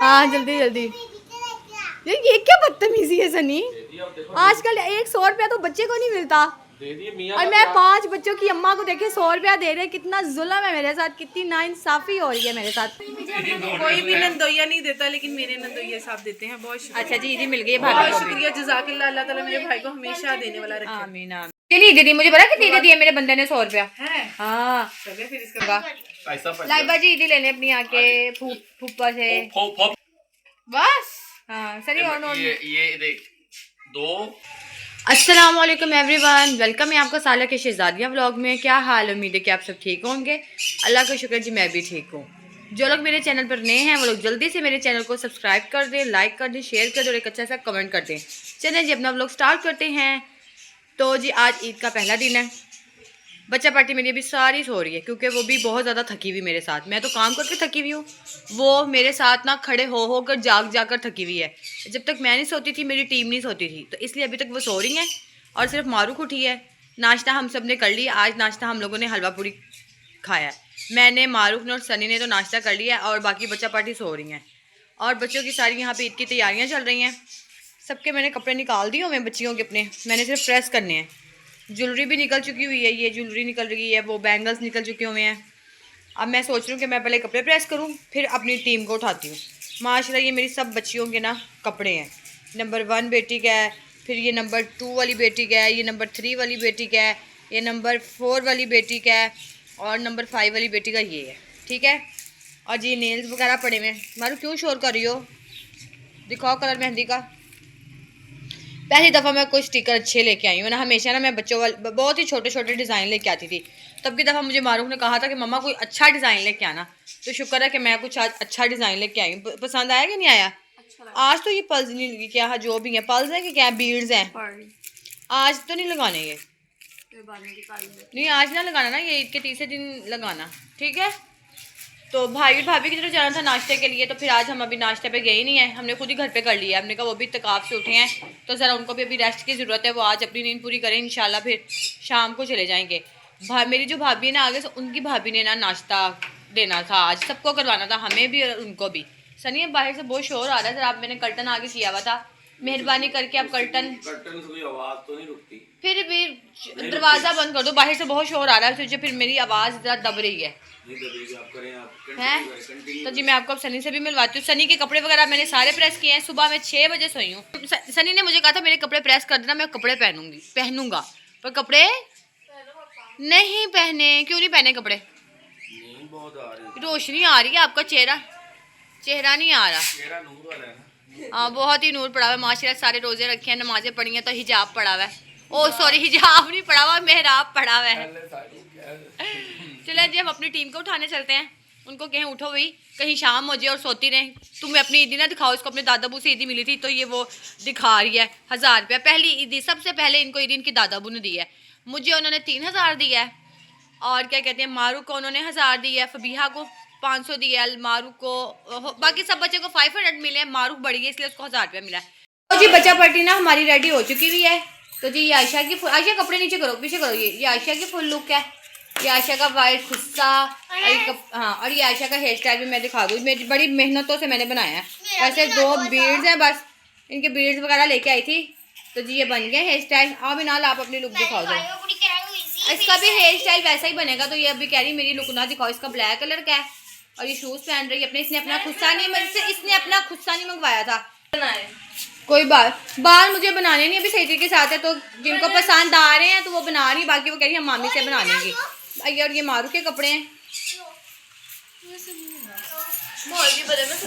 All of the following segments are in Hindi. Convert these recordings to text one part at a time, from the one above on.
हाँ जल्दी जल्दी। ये क्या बदतमीजी है सनी। आजकल 100 रुपया तो बच्चे को नहीं मिलता और मैं 5 बच्चों की अम्मा को देखे 100 रुपया दे रहे। कितना जुल्म है मेरे साथ, कितनी नाइंसाफी हो रही है मेरे साथ। कोई भी नंदोइया नहीं देता लेकिन मेरे नंदोइया साहब देते हैं। बहुत शुक्रिया। अच्छा जी, मिल गई भाभी बहुत को शुक्रिया, जज़ाकल्लाह। अल्लाह ताला मेरे भाई को हमेशा देने वाला रखे। आमीन आमीन। चलिए दीदी, मुझे पता कितनी दे दिए मेरे बंदे ने 100 रुपया। हाँ चले फिर इसका लाइबा जी ईदी लेने अपनी आके फूफा से बस। हाँ सही। और ये देख दो। अस्सलाम वालेकुम एवरीवन, वेलकम है आपका साला के शहजादिया व्लॉग में। क्या हाल, उम्मीद है कि आप सब ठीक होंगे। अल्लाह का शुक्र जी, मैं भी ठीक हूँ। जो लोग मेरे चैनल पर नए हैं वो लोग जल्दी से मेरे चैनल को सब्सक्राइब कर दें, लाइक कर दें, शेयर कर दें और एक अच्छा सा कमेंट कर दें। चलिए जी अपना व्लॉग स्टार्ट करते हैं। तो जी आज ईद का पहला दिन है। बच्चा पार्टी मेरी अभी सारी सो रही है क्योंकि वो भी बहुत ज़्यादा थकी हुई मेरे साथ। मैं तो काम करके थकी हुई हूँ, वो मेरे साथ ना खड़े हो कर जाकर थकी हुई है। जब तक मैं नहीं सोती थी मेरी टीम नहीं सोती थी, तो इसलिए अभी तक वो सो रही हैं और सिर्फ मारूख उठी है। नाश्ता हम सब ने कर लिया। आज नाश्ता हम लोगों ने हलवा पूरी खाया है। मैंने, मारूख ने और सनी ने तो नाश्ता कर लिया और बाकी बच्चा पार्टी सो रही हैं। और बच्चों की सारी यहाँ पे ईद की तैयारियाँ चल रही हैं। सबके मैंने कपड़े निकाल दिए हुए हैं बच्चियों के अपने, मैंने सिर्फ प्रेस करने हैं। ज्वेलरी भी निकल चुकी हुई है, ये ज्वेलरी निकल रही है, वो बैंगल्स निकल चुके हुए हैं। अब मैं सोच रही हूँ कि मैं पहले कपड़े प्रेस करूँ फिर अपनी टीम को उठाती हूँ। माशाल्लाह ये मेरी सब बच्चियों के ना कपड़े हैं। नंबर 1 बेटी का है, फिर ये नंबर 2 वाली बेटी का है, ये नंबर 3 वाली बेटी का है, ये नंबर 4 वाली बेटी का है और नंबर 5 वाली बेटी का ये है। ठीक है। और जी नेल्स वगैरह पड़े हुए हैं। मारू क्यों शोर कर रही हो, दिखाओ कलर मेहंदी का। पहली दफ़ा मैं कुछ स्टिकर अच्छे लेके आई हूँ ना। हमेशा ना मैं बच्चों वाले बहुत ही छोटे छोटे डिज़ाइन लेके आती थी। तब की दफ़ा मुझे मारूफ ने कहा था कि मम्मा कोई अच्छा डिज़ाइन लेके आना, तो शुक्र है कि मैं कुछ आज अच्छा डिज़ाइन लेके आई हूँ। पसंद आया कि नहीं आया? आज तो ये पल्स नहीं लगी क्या? हाँ जो भी है पल्स है कि क्या बीड्स हैं। आज तो नहीं लगाने ये, नहीं आज ना लगाना ना, ये ईद के तीसरे दिन लगाना। ठीक है। तो भाई और भाभी की तरफ जाना था नाश्ते के लिए, तो फिर आज हम अभी नाश्ते पे गए नहीं है, हमने खुद ही घर पे कर लिया। हमने कहा वो भी इत्तेकाफ से उठे हैं तो ज़रा उनको भी अभी रेस्ट की ज़रूरत है। वो आज अपनी नींद पूरी करें, इंशाल्लाह फिर शाम को चले जाएंगे। मेरी जो भाभी है ना आगे से, उनकी भाभी ने ना नाश्ता देना था आज, सबको करवाना था, हमें भी और उनको भी। सनी बाहर से बहुत शोर आ रहा है, जरा आप मैंने कर्टन आगे किया हुआ था, मेहरबानी करके आप कर्टन आवाज़ तो नहीं रुकती, फिर भी दरवाज़ा बंद कर दो, बाहर से बहुत शोर आ रहा है, सोचिए फिर मेरी आवाज़ ज़रा दब रही है। हैं तो जी मैं आपको अब सनी से भी मिलवाती हूँ। सनी के कपड़े वगैरह मैंने सारे प्रेस किए हैं। सुबह मैं 6 बजे सोई हूँ। सनी ने मुझे कहा था मेरे कपड़े प्रेस कर देना, मैं कपड़े पहनूंगा, पर कपड़े नहीं पहने। क्यों नहीं पहने कपड़े? रोशनी आ रही है, आपका चेहरा नहीं आ रहा। हाँ बहुत ही नूर पड़ा हुआ है माशाल्लाह। सारे रोजे रखे हैं, नमाजें पढ़ी हैं, तो हिजाब पड़ा हुआ है। ओ सॉरी, हिजाब नहीं पड़ा हुआ, मेहराब पड़ा हुआ है। चले जी हम अपनी टीम को उठाने चलते हैं। उनको कहें उठो भाई, कहीं शाम हो जाए और सोती रहें। तुम्हें अपनी ईदी ना दिखाओ, इसको अपने दादाबू से ईदी मिली थी तो ये वो दिखा रही है 1000 रुपया। पहली ईदी, सबसे पहले इनको ईदी इनकी दादाबू ने दी है। मुझे उन्होंने 3000 दिया है और क्या कहते हैं मारूख को उन्होंने 1000 दिया है, फबीहा को 500 दिया है, मारूख को, बाकी सब बच्चे को 500 मिले हैं। मारूख बढ़ी है इसलिए उसको 1000 रुपया मिला है। तो जी बच्चा पार्टी ना हमारी रेडी हो चुकी हुई है। तो जी ये आयशा की, आयशा कपड़े नीचे करो, पीछे करो। ये आयशा की फुल लुक है, ये आयशा का वाइट खुस्सा। हाँ और ये आयशा का हेयर स्टाइल भी मैं दिखा दूँ, मेरी बड़ी मेहनतों से मैंने बनाया है। वैसे 2 बीड्स हैं बस, इनके बीड्स वगैरह लेके आई थी। तो जी ये बन गया हेयर स्टाइल। आओ बिनाल आप अपनी लुक दिखाओ दो। इसका भी हेयर स्टाइल वैसा ही बनेगा। तो ये अभी कह रही मेरी लुक ना दिखाओ। इसका ब्लैक कलर का है और ये शूज़ पहन रही है अपने। इसने अपना खुस्सा नहीं मंगवाया था। कोई बाल मुझे बनाने नहीं अभी सही तरीके से आते, तो जिनको पसंद आ रहे हैं तो वो बना रही, बाकी वो कह रही है हम मामी से बना लेंगी। और ये मारू के कपड़े हैं,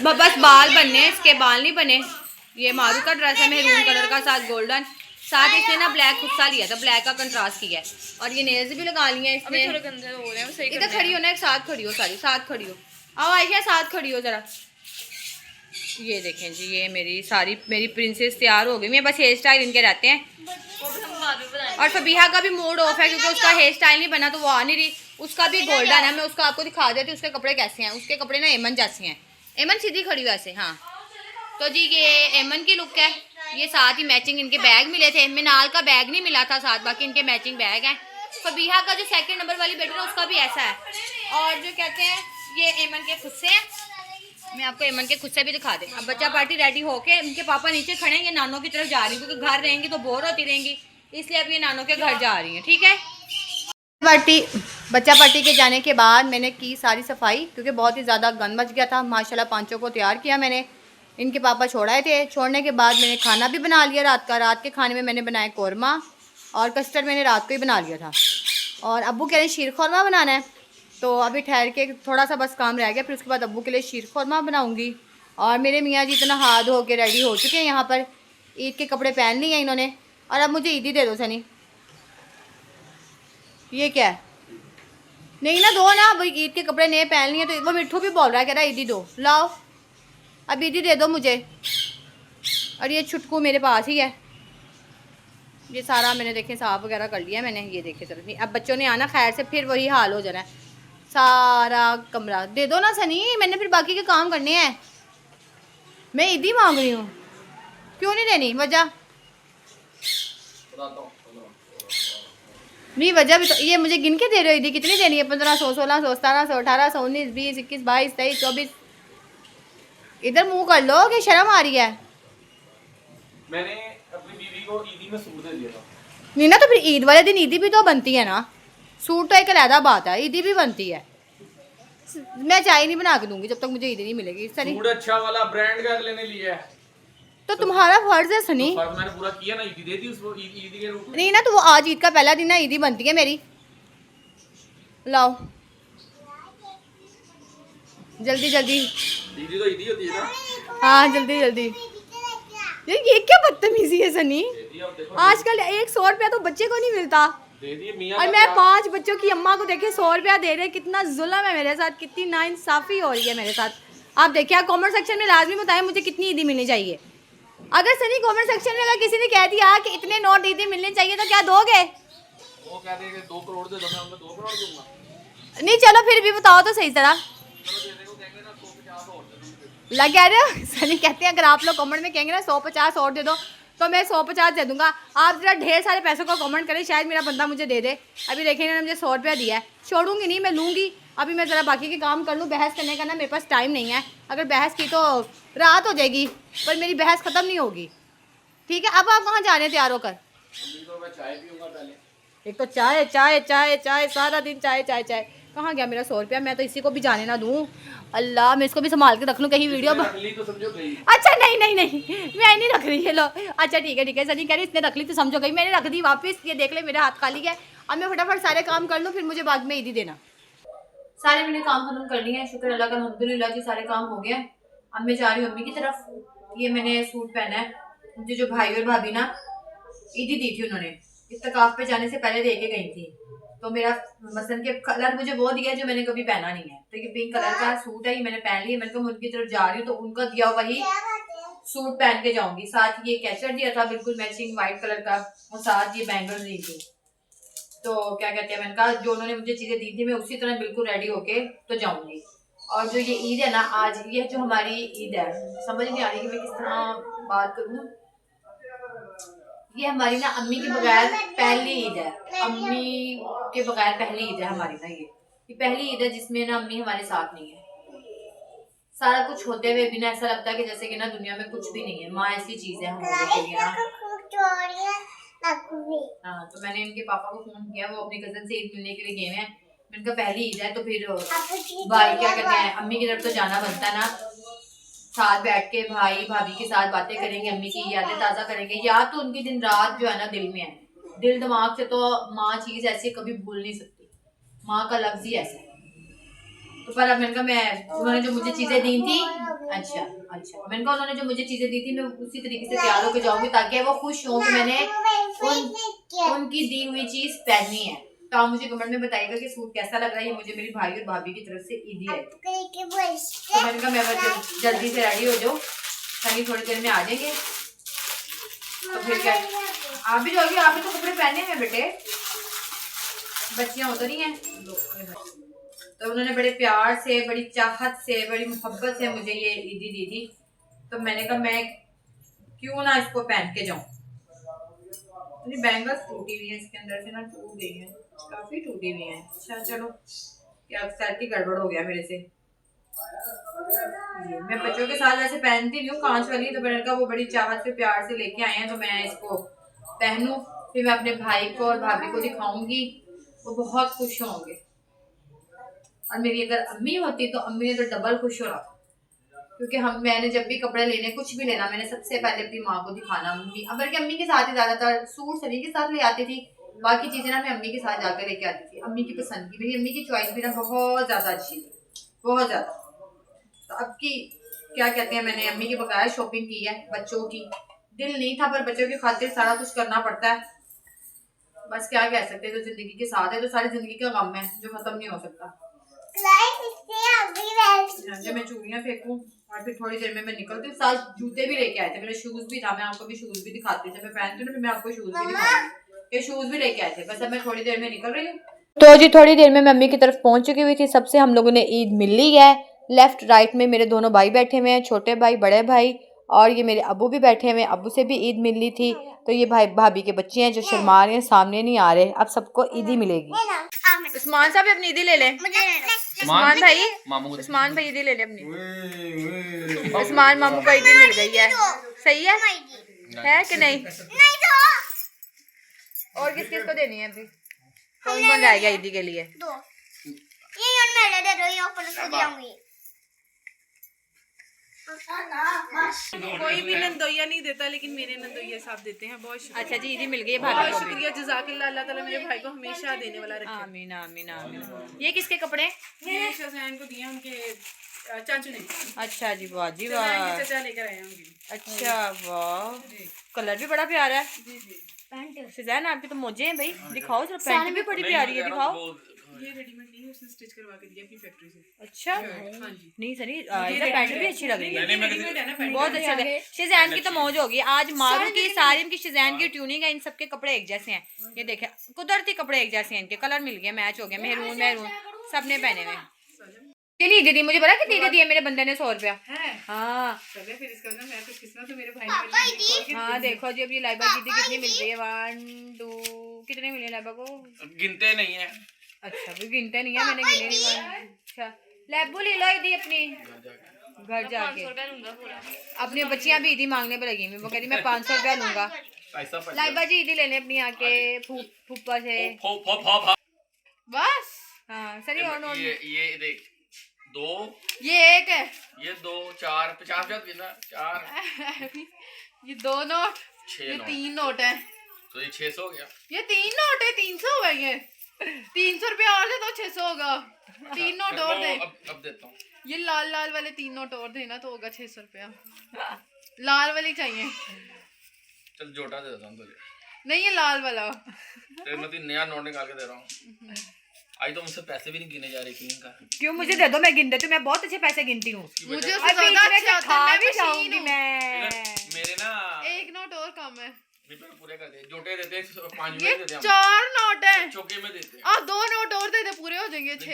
बस बाल बनने हैं, इसके बाल नहीं बने। ये मारू का ड्रेस है मेहरून कलर का, साथ गोल्डन, साथ इसने ना ब्लैक खुस्सा लिया था, ब्लैक का कंट्रास्ट किया है। और ये नेल्स भी लगा लिए हैं इसने। इधर खड़ी हो ना, एक साथ खड़ी हो, सारी साथ खड़ी हो। आओ आयशा साथ खड़ी हो जरा। ये देखें जी ये मेरी प्रिंसेस तैयार हो गई। मैं बस हेयर स्टाइल इनके रहते हैं। और फबीहा का भी मूड ऑफ है क्योंकि उसका हेयर स्टाइल नहीं बना तो वो आ नहीं रही। उसका भी गोल्डन है, मैं उसको आपको दिखा देती हूँ उसके कपड़े कैसे हैं। उसके कपड़े ना एमन जैसे हैं, एमन सीधी खड़ी हुई ऐसे। हाँ तो जी ये एमन की लुक है। ये साथ ही मैचिंग इनके बैग मिले थे, मिनाल का बैग नहीं मिला था साथ, बाकी इनके मैचिंग बैग हैं। फबीहा का जो 2nd नंबर वाली बेटी है उसका भी ऐसा है। और जो कहते हैं ये एमन के खुस्से हैं, मैं आपको एमन के खुद से भी दिखा दे। अब बच्चा पार्टी रेडी होके उनके पापा नीचे खड़े हैं, ये नानों की तरफ जा रही हैं क्योंकि घर रहेंगी तो बोर होती रहेंगी, इसलिए अब ये नानों के घर जा रही हैं। ठीक है, बच्चा पार्टी के जाने के बाद मैंने की सारी सफाई क्योंकि बहुत ही ज़्यादा गंद मच गया था। माशाल्लाह पांचों को तैयार किया मैंने, इनके पापा छोड़ाए थे। छोड़ने के बाद मैंने खाना भी बना लिया रात का। रात के खाने में मैंने बनाया कौरमा और कस्टर्ड मैंने रात को ही बना लिया था। और अब्बू कह रहे हैं शीर खोरमा बनाना है, तो अभी ठहर के थोड़ा सा बस काम रह गया, फिर उसके बाद अब्बू के लिए शीर खोरमा बनाऊँगी। और मेरे मियाँ जी इतना हाथ धो के रेडी हो चुके हैं, यहाँ पर ईद के कपड़े पहन लिए हैं इन्होंने। और अब मुझे ईदी दे दो सनी। ये क्या है? नहीं ना, दो ना, भाई ईद के कपड़े नए पहन लिए तो वो मिट्ठू भी बोल रहा है, कह रहा है ईदी दो, लाओ अब ईदी दे दो मुझे। और ये छुटकू मेरे पास ही है। ये सारा मैंने देखे साफ वगैरह कर लिया मैंने, ये देखे चलो नहीं। अब बच्चों ने आना खैर से, फिर वही हाल हो जाना है। सारा कमरा दे दो ना सनी, मैंने फिर बाकी के काम करने हैं। मैं ईदी मांग रही हूँ, क्यों नहीं देनी? वजह नहीं, वजह भी तो ये मुझे गिन के दे रहे हो। ईदी कितनी देनी है? 1500, 1600, 1700, 1800, 19, 20, 21, 22, 23, 24। इधर मुंह कर लो कि शर्म आ रही है। मैंने अपनी बीवी को ईदी में सूट दे दिया था। नहीं ना, तो फिर ईद वाले दिन ईदी भी तो बनती है ना। सूट तो एक अलग बात है, ईदी भी बनती है। मैं चाय नहीं बना के दूंगी जब तक मुझे ईदी नहीं मिलेगी। सनी सूट अच्छा वाला ब्रांड का अगले ने लिया है, तो तुम्हारा फर्ज है सनी। तो फर्ज मैंने पूरा किया ना, ईदी दे दी उसको ईदी के रूप में। नहीं ना, तो वो आज ईद का पहला दिन ना, ईदी बनती है मेरी। लाओ जल्दी जल्दी। ईदी तो ईदी होती है ना। हाँ जल्दी जल्दी। ये क्या बदतमीजी है सनी? दे दी, अब देखो आजकल 100 रुपया तो बच्चे को नहीं मिलता, दे दी मियां और का मैं प्यार। 5 बच्चों की अम्मा को देखे 100 रुपया दे रहे। कितना जुल्म है मेरे साथ, कितनी नाइंसाफी हो रही है मेरे साथ। आप देखिए, आप कमेंट सेक्शन में लाजमी बताएं मुझे कितनी ईदी मिलनी चाहिए। अगर सनी कमेंट सेक्शन में अगर किसी ने कह दिया कि इतने नोट ईदी मिलने चाहिए तो क्या दोगे? वो कहते हैं कि 2 करोड़ दे दो, मैं उनको 2 करोड़ दूंगा। नहीं चलो फिर भी बताओ तो सही तरह। चलो दे देंगे, कहेंगे ना 150 और दे दूंगा। लग कह रहे हो? सनी कहते हैं अगर आप लोग कमेंट में कहेंगे ना 150 और दे दो तो मैं 150 दे दूंगा। आप जरा ढेर सारे पैसों को कमेंट करें, शायद मेरा बंदा मुझे दे दे। अभी देखें ना, मुझे 100 रुपया दिया है, छोड़ूंगी नहीं, मैं लूँगी। अभी मैं ज़रा बाकी के काम कर लूँ, बहस करने का ना मेरे पास टाइम नहीं है। अगर बहस की तो रात हो जाएगी, पर मेरी बहस ख़त्म नहीं होगी। ठीक है, अब आप कहाँ जा रहे हैं तैयार होकर? अभी तो मैं चाय पीऊंगा पहले। एक तो चाय चाय चाय चाय, सारा दिन चाय चाय चाय। कहाँ गया मेरा 100 रुपया? मैं तो इसी को भी जाने ना दूँ। अल्लाह, मैं इसको भी संभाल के रख लूँ कहीं वीडियो। रख ली तो समझो गई। अच्छा नहीं नहीं नहीं, मैं नहीं रख रही है। लो अच्छा ठीक है सनी कह रही इसने रख ली तो समझो गई। मैंने रख दी वापस, ये देख ले मेरे हाथ खाली है। अब मैं फटाफट सारे काम कर लूँ, फिर मुझे बाद में ईदी देना। सारे मैंने काम खत्म कर लिए हैं, शुक्र अल्लाह का, अल्हम्दुलिल्लाह जी, सारे काम हो गए। अब मैं जा रही हूँ अम्मी की तरफ। ये मैंने सूट पहना है, मुझे जो भाई और भाभी ना ईदी दी थी, उन्होंने इत्तकाफ पे जाने से पहले दे के गई थी। तो मेरा मसलन के कलर मुझे वो दिया जो मैंने कभी पहना नहीं है, तो ये पिंक कलर का सूट है, ये मैंने पहन लिया। मैंने कहा मैं उनकी तरफ जा रही हूँ तो उनका दिया हुआ ही सूट पहन के जाऊंगी। साथ ये कैचर दिया था बिल्कुल मैचिंग व्हाइट कलर का, और साथ ये बैंगल दी थी। तो क्या कहते हैं, मैंने कहा जो उन्होंने मुझे चीजें दी थी मैं उसी तरह बिल्कुल रेडी होके तो जाऊंगी। और जो ये ईद है ना आज, ये जो हमारी ईद है, समझ नहीं आ रही कि मैं किस तरह बात करूँ। ये हमारी ना अम्मी के बगैर पहली ईद है, अम्मी के बगैर पहली ईद है हमारी ना। ये पहली ईद है जिसमें ना अम्मी हमारे साथ नहीं है। सारा कुछ होते हुए भी ना ऐसा लगता है कि जैसे कि ना दुनिया में कुछ भी नहीं है। माँ ऐसी चीज है हम लोगों के लिए ना। हाँ, तो मैंने इनके पापा को फोन किया, वो अपनी कजन से ईद मिलने के लिए गए हैं। मैंने कहा पहली ईद है तो फिर भाई क्या कहते हैं, अम्मी की तरफ तो जाना बनता है ना। साथ बैठ के भाई भाभी के साथ बातें करेंगे, अम्मी की यादें ताज़ा करेंगे। याद तो उनकी दिन रात जो है ना दिल में है, दिल दिमाग से तो माँ चीज़ ऐसी कभी भूल नहीं सकती। माँ का लफ्ज ही ऐसा है। तो पर अब मैंने कहा मैं, उन्होंने जो मुझे चीज़ें दी थी, अच्छा मैंने कहा उन्होंने जो मुझे चीज़ें दी थी मैं उसी तरीके से तैयार होकर जाऊंगी ताकि वो खुश हों कि मैंने उनकी दी हुई चीज़ पहनी है। तो आप मुझे कमेंट में बताइएगा कि सूट कैसा लग रहा है। ये मुझे मेरी भाई और भाभी की तरफ से ईदी है। तो मैंने कहा मैं जल्दी से रेडी हो जाओ, सनी थोड़ी देर में आ जाएंगे। तो फिर क्या, आप भी जाओगे? आपने तो कपड़े पहने हैं बेटे, बच्चियां उतर ही हैं। तो उन्होंने बड़े प्यार से, बड़ी चाहत से, बड़ी मोहब्बत से मुझे ये ईदी दी थी। तो मैंने कहा मैं क्यों ना इसको पहन के जाऊं। मेरी बैंगल्स टूटी हुई है, इसके अंदर से ना टूट गई है, काफी टूटी हुई है। अच्छा चलो, क्या सेट ही गड़बड़ हो गया मेरे से। मैं बच्चों के साथ वैसे पहनती नहीं हूँ कांच वाली, तो मैंने कहा वो बड़ी चाहत से प्यार से लेके आए हैं तो मैं इसको पहनूं, फिर मैं अपने भाई को और भाभी को दिखाऊंगी, वो बहुत खुश होंगे। और मेरी अगर अम्मी होती तो अम्मी ने तो डबल खुश होना, क्योंकि मैंने जब भी कपड़े लेने कुछ भी लेना मैंने सबसे पहले अपनी माँ को दिखाना। अम्मी बल्कि अम्मी के साथ ही ज्यादातर सूट सनी के साथ ले आती थी, बाकी चीजें ना मैं अम्मी के साथ जाकर लेके आती थी, अम्मी की पसंद की। मेरी अम्मी की चॉइस भी ना बहुत ज्यादा अच्छी थी, बहुत ज्यादा। तो अब की क्या कहते हैं, मैंने अम्मी की बकाया शॉपिंग की है बच्चों की, दिल नहीं था पर बच्चों की खातिर सारा कुछ करना पड़ता है। बस क्या कह सकते हैं, जो जिंदगी के साथ है तो सारी जिंदगी का गम है जो खत्म नहीं हो सकता। मैं चूड़ियां फेंकूं और फिर थोड़ी देर में मैं निकलती हूँ। साथ जूते भी लेके आए थे, मेरे शूज भी था, मैं आपको भी शूज भी दिखाती हूँ। जब मैं पहनती हूँ मैं आपको शूज भी दिखाऊंगी, ये शूज भी लेके आए थे। बस अब मैं थोड़ी देर में निकल रही हूँ। तो जी थोड़ी देर में मैं मम्मी की तरफ पहुंच चुकी हुई थी। सबसे हम लोगों ने ईद मिल ली है। लेफ्ट राइट में मेरे दोनों भाई बैठे हुए हैं, छोटे भाई बड़े भाई, और ये मेरे अबू भी बैठे हुए हैं, अबू से भी ईद मिल ली थी। तो ये भाई भाभी के बच्चे हैं जो शर्मा रहे हैं, सामने नहीं आ रहे। अब सबको ईदी मिलेगी। उस्मान साहब अपनी ईदी ले लें। उस्मान भाई, उस्मान भाई ईदी ले लें अपनी। उस्मान मामू को ईदी मिल गई है, सही है कि नहीं? और किस किस को देनी है अभी? कौन कौन जाएगा ईदी के लिए? कोई भी नंदोइया नहीं देता, लेकिन मेरे नंदोइया साहब देते हैं। बहुत शुक्रिया। अच्छा जी, ईदी मिल गई बहुत भाभी को भी। शुक्रिया, जज़ाकल्लाह। अल्लाह ताला मेरे भाई को हमेशा देने वाला रखे। आमीन आमीन आमीन। ये किसके कपड़े? ये शज़ैन को दिए उनके चाचू ने। अच्छा जी, वाह जी शज़ैन के वाह। चाचा लेकर आए हैं उनके। अच्छा वाह, कलर भी बड़ा प्यारा है। जी जी। शज़ैन आपके तो मोजे हैं भाई, दिखाओ जरा। पैंट भी बड़ी प्यारी है, दिखाओ। ये रेडीमेड नहीं, उसने स्टिच करवा के दिया अपनी फैक्ट्री से। अच्छा हाँ जी। नहीं सनी, पैंट भी अच्छी लग रही है, रेडीमेड है ना पैंट। बहुत अच्छा लग। शज़ैन की तो मौज होगी आज। मारू की, सारिम की, शज़ैन की ट्यूनिंग है, इन सबके कपड़े एक जैसे हैं। ये देखे कुदरती कपड़े एक जैसे हैं, इनके कलर मिल गए, मैच हो गए, मेहरून मेहरून सबने पहने हुए। चलिए दीदी, मुझे पता कितनी दे दिए मेरे बंदे ने? 100 रुपया। हाँ चले फिर इसका मतलब मैं कुछ किस्मत तो मेरे भाई ने। हाँ देखो जी, अब ये लाइबा दीदी कितनी मिल रही है? 1 2 कितने मिले लाइबा को? गिनते नहीं है। अच्छा भी गिनते नहीं है, मैंने गिने नहीं। अच्छा लैबू ले लो ईदी अपनी घर जाके। अपनी बच्चियां भी ईदी मांगने पर लगी हुई, वो कह रही मैं 500 रुपया लूंगा। लाइबा जी ईदी लेने अपनी आके फूफा से बस। हाँ सही। और नोट ये देख, 2 ये एक है, ये 2 4 50 गिना 4 ये 2 नोट, 6 ये नोट, 3 नोट है, तो ये 600 हो गया। ये 3 नोट है, 300 हो गए। ये 300 रुपया और दे तो 600 होगा। 3 नोट और दे। अब देता हूँ। ये लाल लाल वाले 3 नोट और देना तो होगा 600 रुपया। लाल वाली चाहिए। चल जोटा दे देता हूँ तुझे। नहीं ये लाल वाला। तेरे मैं नया नोट निकाल के दे रहा हूँ। आई तो मुझसे पैसे भी नहीं गिने जा रहे इनका। क्यों? मुझे दे दो, मैं गिन देती हूँ, मैं बहुत अच्छे पैसे गिनती हूँ। मुझे मेरे ना एक नोट और कम है। पूरे कर दे, जोटे देते हैं 5 ये देते हैं, 4 नोट है, चौके में देते हैं। 2 नोट और दे दे, पूरे हो जाएंगे 6।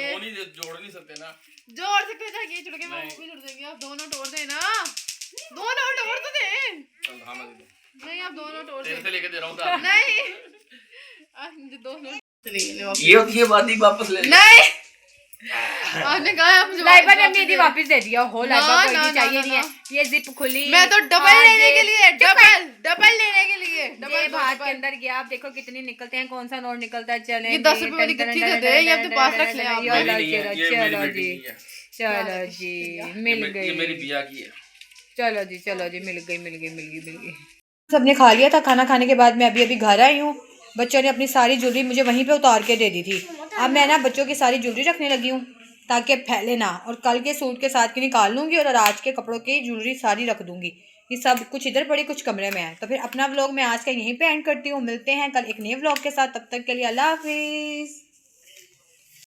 जोड़ नहीं सकते ना, जोड़ सकते जाएंगे, चुड़के में वो भी जुड़ जाएंगे। आप 2 नोट और देना, 2 नोट और तो दे। चल हाँ मैं दे दूँ। नहीं आप 2 नोट और तेरे दे। से लेके दे रहा हूँ। नहीं 2 नोट ये बात ही वापस ले नहीं। आपने कहा मुझे लाइबा ने मेरी वापस दे दिया हो। लाइबा को नहीं चाहिए नहीं है। ये जिप खुली, मैं तो डबल लेने के लिए, डबल लेने के लिए ये बात के अंदर गया। आप देखो कितनी निकलते हैं, कौन सा नोट निकलता है। चले ये 10 रुपए वाली गट्ठी दे दे, ये अपने पास रख ले आप। चलो जी, चलो जी मिल गई, ये मेरी बिया की है। चलो जी, चलो जी, मिल गई। सबने खा लिया था। खाना खाने के बाद मैं अभी घर आई हूँ। बच्चों ने अपनी सारी ज्वेलरी मुझे वहीं पे उतार के दे दी थी। अब मैं ना बच्चों की सारी ज्वेलरी रखने लगी हूँ ताकि फैले ना, और कल के सूट के साथ की निकाल लूँगी और आज के कपड़ों की ज्वेलरी सारी रख दूँगी। ये सब कुछ इधर पड़ी, कुछ कमरे में है। तो फिर अपना व्लॉग मैं आज का यहीं पे एंड करती हूँ। मिलते हैं कल एक नए व्लॉग के साथ, तब तक के लिए अल्लाह हाफिज़।